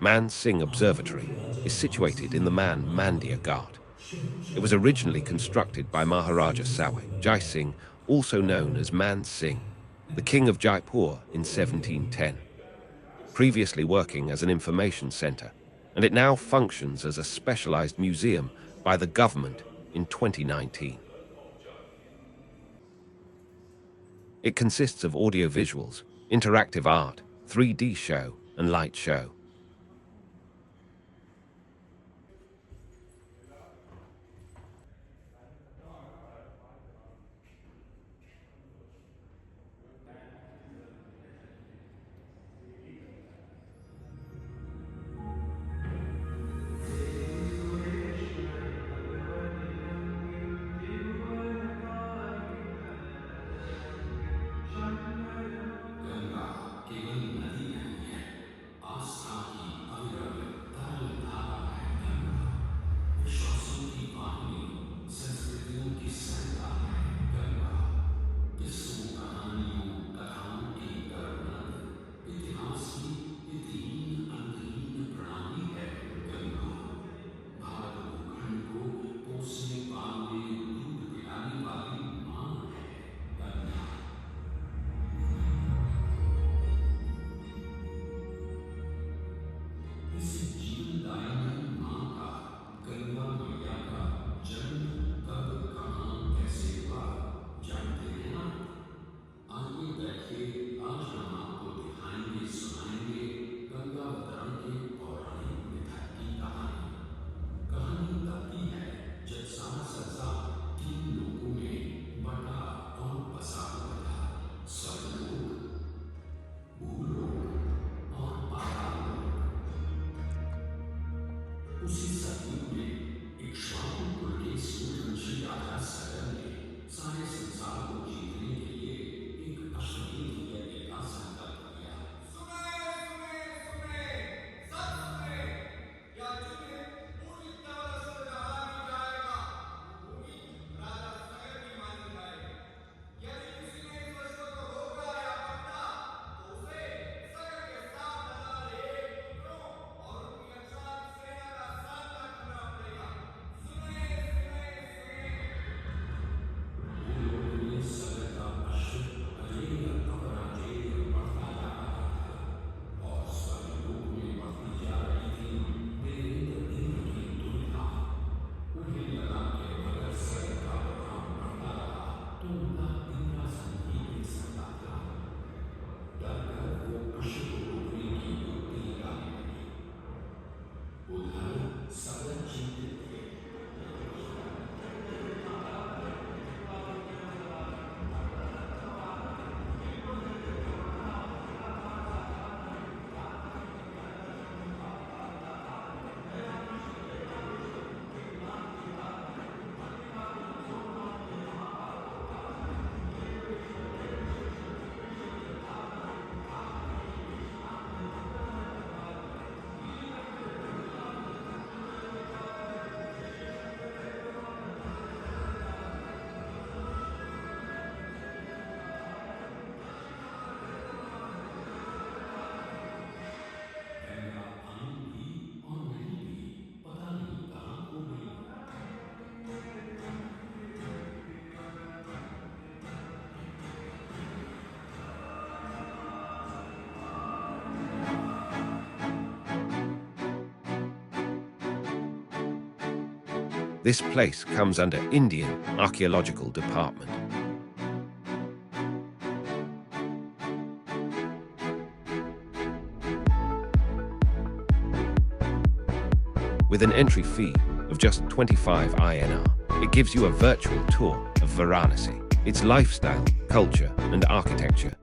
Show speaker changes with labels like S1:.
S1: Man Singh Observatory is situated in the Man Mandir Ghat. It was originally constructed by Maharaja Sawai Jai Singh, also known as Man Singh, the King of Jaipur in 1710, previously working as an information center, and it now functions as a specialized museum by the government in 2019. It consists of audiovisuals, interactive art, 3D show, and light show.
S2: Ganga केवल नदी नहीं है, आस्था की अविरल तरल धारा है। गंगा विश्वासों की वाहिनी, संस्कृतियों की सरिता है। गंगा किस्सों, कहानियों, कथाओं की गर्भनद, इतिहास की इतिहीन अंतहीन प्रणाली है। गंगा भारत भूखंड को पोसने पालने दूध पिलाने वाली माँ है। गंगा इस जीवनदायिनी माँ का, गंगा मैया का जन्म कब, कहाँ, कैसे हुआ, जानते हैं आप? आइए बैठिए, आज हम आपको दिखाएंगे, सुनाएंगे गंगा अवतरण के पौराणिक मिथक की कहानी। कहानी तब की है जब सारा संसार तीन लोकों में बटा और बसा हुआ था। स्वर्गलोक, भूलोक और पाताललोक। उसी सतयुग में इक्ष्वाकु कुल के सूर्यवंशी राजा सगर ने सारे संसार को जीतने के लिए एक अश्वमेध यज्ञ का संकल्प किया।
S3: सुने सुने सुने, सब सुने, यह युद्ध पूरी तरह से लड़ा भी जाएगा। भूमि राजा सगर की मानी जाएगी। यदि किसी ने इस अश्व को रोका या पकड़ा तो उसे सगर के 7,001 पुत्रों और उनकी अक्षांश सेना का सामना करना पड़ेगा। सुने सुने सुने।
S2: भूलोक में सगर का अश्व अजेय अपराजेय बढ़ता जा रहा था और स्वर्गलोक में बढ़ती जा रही थी देवेंद्र इंद्र की दुविधा। उन्हें लगा कि अगर सगर का प्रभाव बढ़ता रहा तो उनका इंद्रासन ही गिर सकता था। डर कर वो अश्व को रोकने की युक्ति लगाने लगे। उधर सगर चिंतित थे। गंगा आई भी और नहीं भी, पता नहीं कहाँ खो गई।
S1: This place comes under Indian Archaeological Department. With an entry fee of just 25 INR, it gives you a virtual tour of Varanasi, its lifestyle, culture, and architecture,